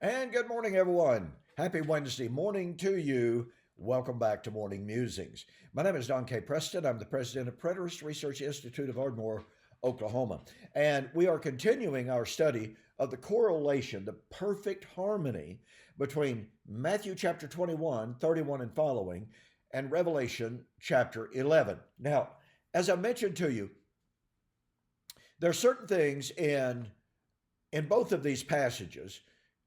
And good morning, everyone. Happy Wednesday morning to you. Welcome back to Morning Musings. My name is Don K. Preston. I'm the president of Preterist Research Institute of Ardmore, Oklahoma. And we are continuing our study of the correlation, the perfect harmony between Matthew chapter 21, 31 and following, and Revelation chapter 11. Now, as I mentioned to you, there are certain things in both of these passages,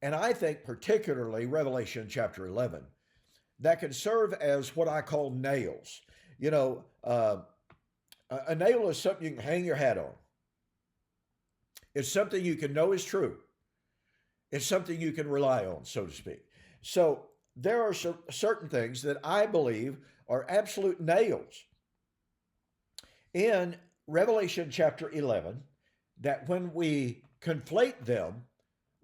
and I think particularly Revelation chapter 11, that can serve as what I call nails. You know, a nail is something you can hang your hat on. It's something you can know is true. It's something you can rely on, so to speak. So there are certain things that I believe are absolute nails in Revelation chapter 11 that when we conflate them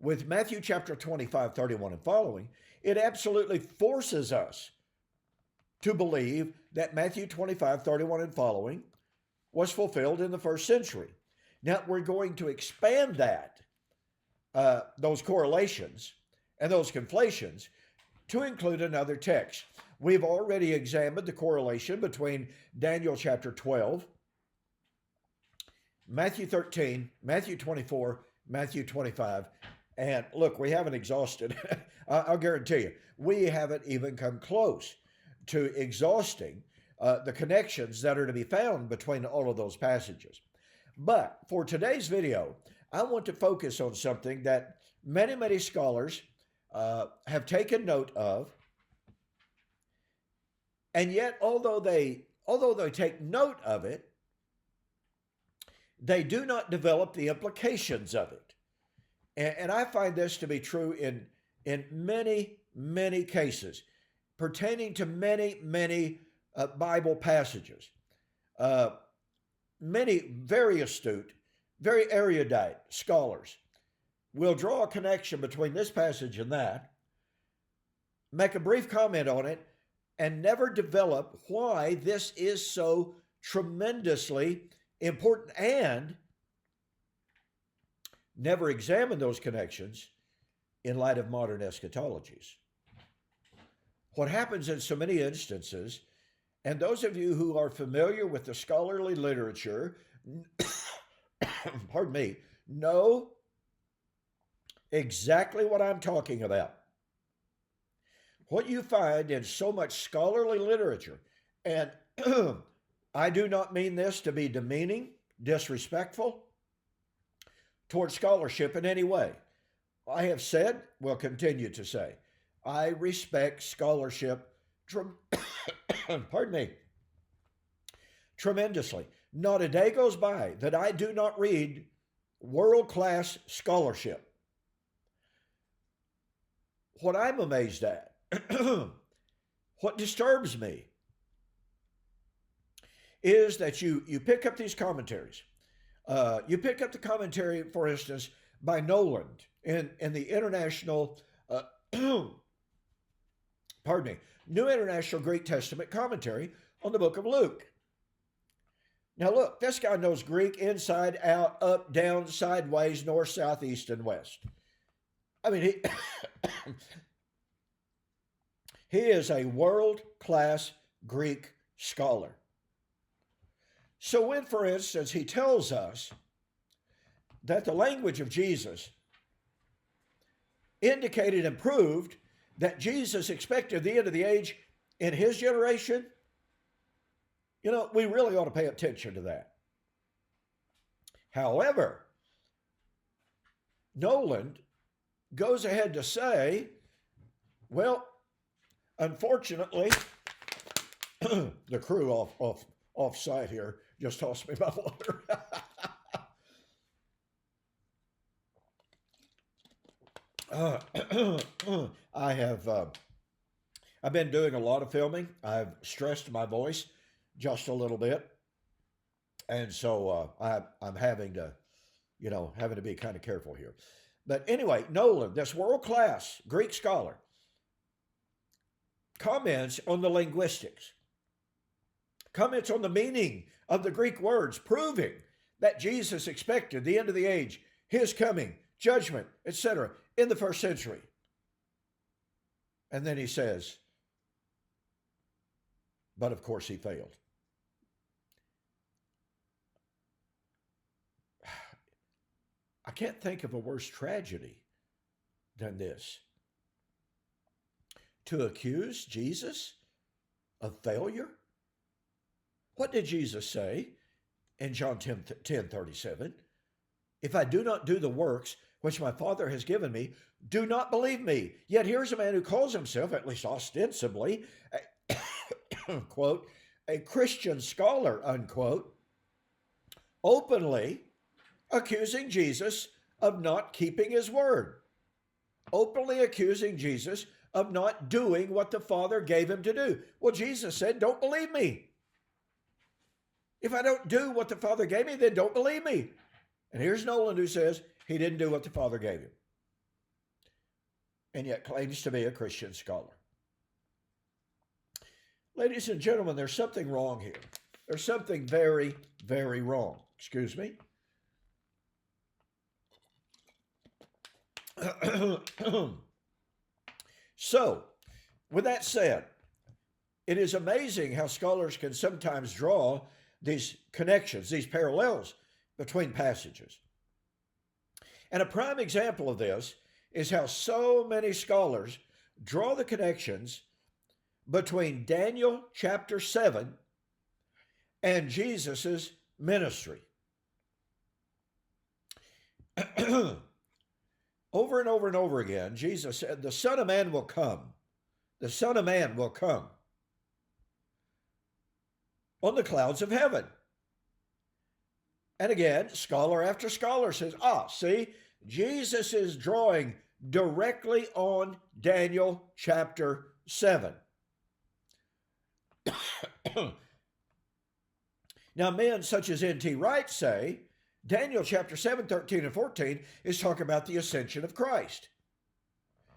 with Matthew chapter 25, 31 and following, it absolutely forces us to believe that Matthew 25, 31 and following was fulfilled in the first century. Now we're going to expand that, those correlations and those conflations to include another text. We've already examined the correlation between Daniel chapter 12, Matthew 13, Matthew 24, Matthew 25, and look, we haven't exhausted, I'll guarantee you, we haven't even come close to exhausting the connections that are to be found between all of those passages. But for today's video, I want to focus on something that many scholars have taken note of. And yet, although they take note of it, they do not develop the implications of it. And I find this to be true in many cases pertaining to many Bible passages. Many very astute, very erudite scholars will draw a connection between this passage and that, make a brief comment on it, and never develop why this is so tremendously important, and never examine those connections in light of modern eschatologies. What happens in so many instances, and those of you who are familiar with the scholarly literature, pardon me, know exactly what I'm talking about. What you find in so much scholarly literature, and I do not mean this to be demeaning, disrespectful toward scholarship in any way. I have said, will continue to say, I respect scholarship, pardon me, tremendously. Not a day goes by that I do not read world-class scholarship. What I'm amazed at, what disturbs me, is that you pick up these commentaries. You pick up the commentary, for instance, by Noland in the International, pardon me, New International Greek Testament Commentary on the book of Luke. Now look, this guy knows Greek inside, out, up, down, sideways, north, south, east, and west. I mean, he is a world-class Greek scholar. So when, for instance, he tells us that the language of Jesus indicated and proved that Jesus expected the end of the age in his generation, you know, we really ought to pay attention to that. However, Noland goes ahead to say, well, unfortunately, the crew off site here just tossed me my water. I've been doing a lot of filming. I've stressed my voice just a little bit, and so I'm having to be kind of careful here. But anyway, Noland, this world-class Greek scholar, comments on the linguistics, comments on the meaning of the Greek words, proving that Jesus expected the end of the age, his coming, judgment, etc., in the first century. And then he says, but of course he failed. I can't think of a worse tragedy than this. To accuse Jesus of failure? What did Jesus say in John 10:37? If I do not do the works which my Father has given me, do not believe me. Yet here's a man who calls himself, at least ostensibly, quote, a Christian scholar, unquote, openly accusing Jesus of not keeping his word, openly accusing Jesus of not doing what the Father gave him to do. Well, Jesus said, don't believe me. If I don't do what the Father gave me, then don't believe me. And here's Nolan who says he didn't do what the Father gave him, and yet claims to be a Christian scholar. Ladies and gentlemen, there's something wrong here. There's something very, very wrong. Excuse me. So, with that said, it is amazing how scholars can sometimes draw these connections, these parallels between passages. And a prime example of this is how so many scholars draw the connections between Daniel chapter 7 and Jesus' ministry. Over and over and over again, Jesus said, the Son of Man will come. The Son of Man will come on the clouds of heaven. And again, scholar after scholar says, see, Jesus is drawing directly on Daniel chapter 7. Now, men such as N.T. Wright say, Daniel chapter 7, 13, and 14 is talking about the ascension of Christ.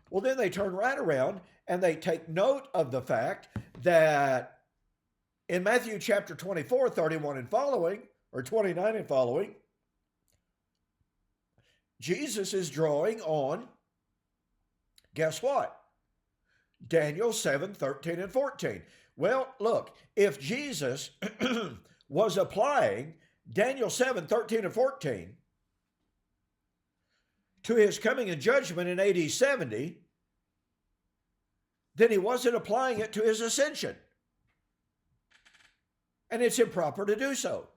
Well, then they turn right around and they take note of the fact that in Matthew chapter 24, 31 and following, or 29 and following, Jesus is drawing on, guess what? Daniel 7, 13 and 14. Well, look, if Jesus was applying Daniel 7, 13 and 14 to his coming in judgment in AD 70, then he wasn't applying it to his ascension. And it's improper to do so.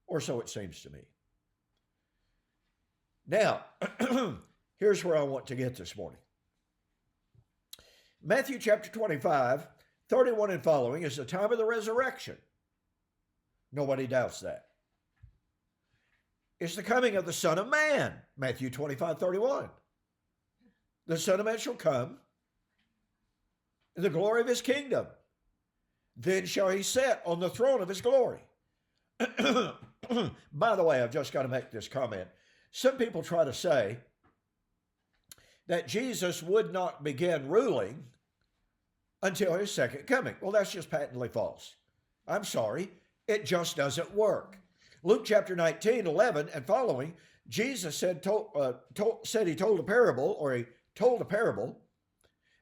Or so it seems to me. Now, here's where I want to get this morning. Matthew chapter 25, 31 and following is the time of the resurrection. Nobody doubts that. It's the coming of the Son of Man, Matthew 25, 31. The Son of Man shall come in the glory of his kingdom. Then shall he sit on the throne of his glory. By the way, I've just got to make this comment. Some people try to say that Jesus would not begin ruling until his second coming. Well, that's just patently false. I'm sorry. It just doesn't work. Luke chapter 19, 11 and following, Jesus said he told a parable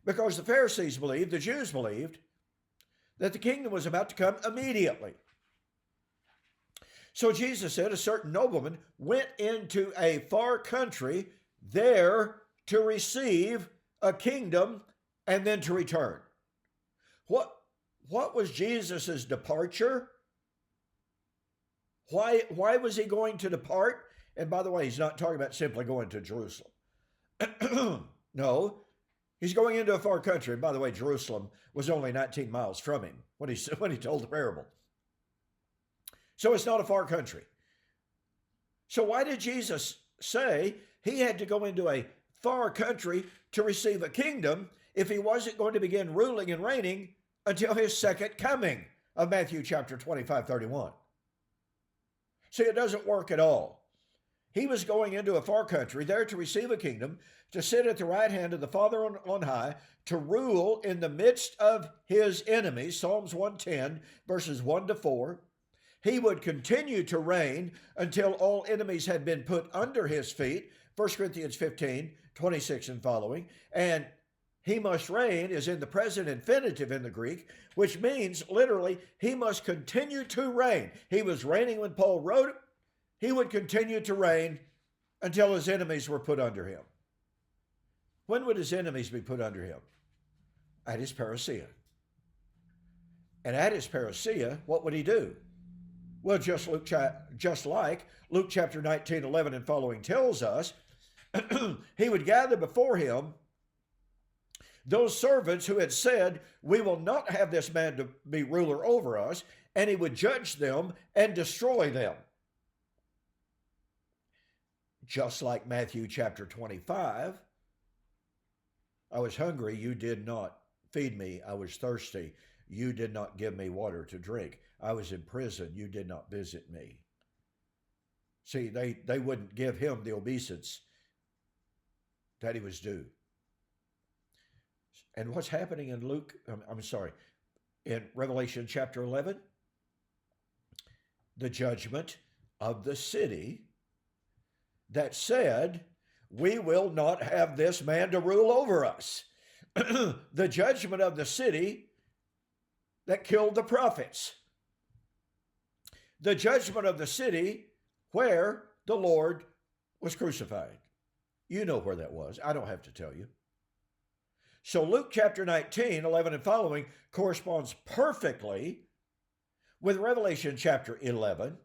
because the Pharisees believed, the Jews believed, that the kingdom was about to come immediately. So Jesus said a certain nobleman went into a far country there to receive a kingdom and then to return. What was Jesus's departure? Why was he going to depart? And by the way, he's not talking about simply going to Jerusalem. No, he's going into a far country. And by the way, Jerusalem was only 19 miles from him when he told the parable. So it's not a far country. So why did Jesus say he had to go into a far country to receive a kingdom if he wasn't going to begin ruling and reigning until his second coming of Matthew chapter 25, 31? See, it doesn't work at all. He was going into a far country there to receive a kingdom, to sit at the right hand of the Father on high, to rule in the midst of his enemies, Psalms 110, verses 1 to 4. He would continue to reign until all enemies had been put under his feet, 1 Corinthians 15, 26 and following. And He must reign is in the present infinitive in the Greek, which means literally he must continue to reign. He was reigning when Paul wrote it. He would continue to reign until his enemies were put under him. When would his enemies be put under him? At his parousia. And at his parousia, what would he do? Well, just like Luke chapter 19, 11 and following tells us, he would gather before him those servants who had said, we will not have this man to be ruler over us, and he would judge them and destroy them. Just like Matthew chapter 25, I was hungry, you did not feed me. I was thirsty, you did not give me water to drink. I was in prison, you did not visit me. See, they wouldn't give him the obeisance that he was due. And what's happening in in Revelation chapter 11? The judgment of the city that said, we will not have this man to rule over us. The judgment of the city that killed the prophets. The judgment of the city where the Lord was crucified. You know where that was. I don't have to tell you. So Luke chapter 19, 11 and following corresponds perfectly with Revelation chapter 11.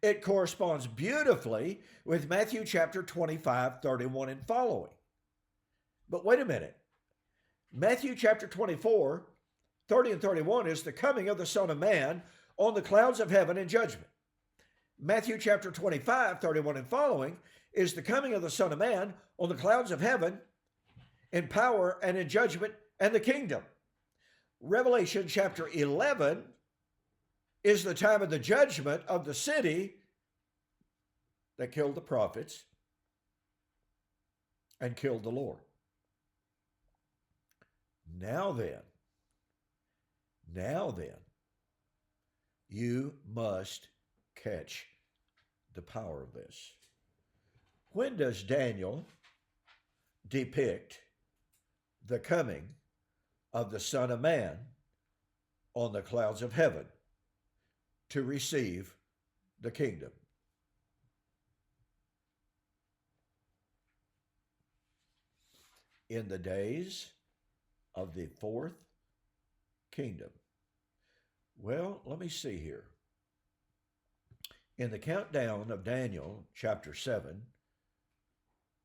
It corresponds beautifully with Matthew chapter 25, 31 and following. But wait a minute. Matthew chapter 24, 30 and 31 is the coming of the Son of Man on the clouds of heaven in judgment. Matthew chapter 25, 31 and following is the coming of the Son of Man on the clouds of heaven in power and in judgment and the kingdom. Revelation chapter 11 is the time of the judgment of the city that killed the prophets and killed the Lord. Now then, you must catch the power of this. When does Daniel depict the coming of the Son of Man on the clouds of heaven to receive the kingdom? In the days of the fourth kingdom. Well, let me see here. In the countdown of Daniel chapter 7,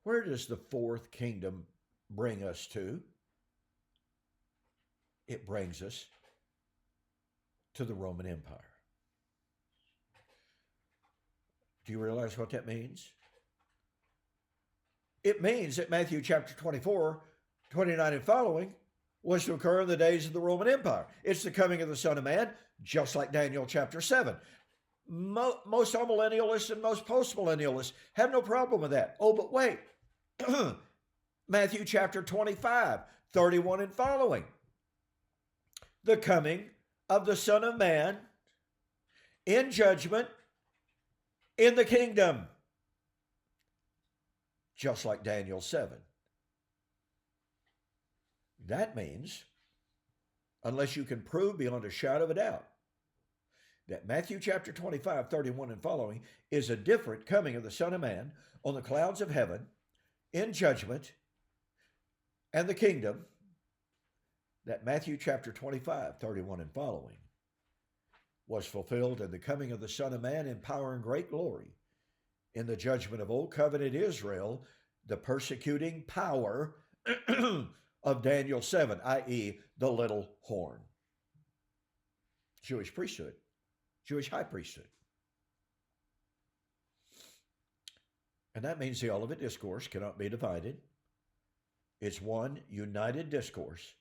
where does the fourth kingdom bring us to? It brings us to the Roman Empire. Do you realize what that means? It means that Matthew chapter 24, 29 and following was to occur in the days of the Roman Empire. It's the coming of the Son of Man, just like Daniel chapter 7. Most amillennialists and most postmillennialists have no problem with that. Oh, but wait. Matthew chapter 25, 31 and following. The coming of the Son of Man in judgment in the kingdom. Just like Daniel 7. That means, unless you can prove beyond a shadow of a doubt, that Matthew chapter 25, 31 and following is a different coming of the Son of Man on the clouds of heaven in judgment and the kingdom, that Matthew chapter 25, 31 and following was fulfilled in the coming of the Son of Man in power and great glory in the judgment of Old Covenant Israel, the persecuting power of Daniel 7, i.e. the little horn. Jewish priesthood, Jewish high priesthood. And that means the Olivet Discourse cannot be divided. It's one united discourse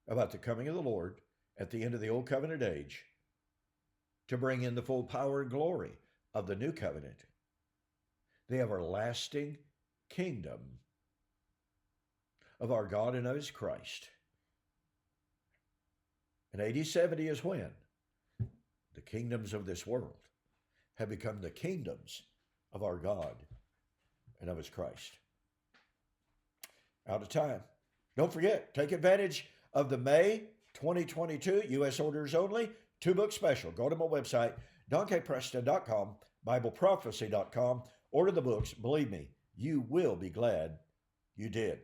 about the coming of the Lord at the end of the Old Covenant age to bring in the full power and glory of the New Covenant, the everlasting kingdom of our God and of his Christ. And AD 70 is when the kingdoms of this world have become the kingdoms of our God and of his Christ. Out of time. Don't forget, take advantage of the May 2022 U.S. orders only 2-book special. Go to my website, donkpreston.com, BibleProphecy.com. Order the books. Believe me, you will be glad you did.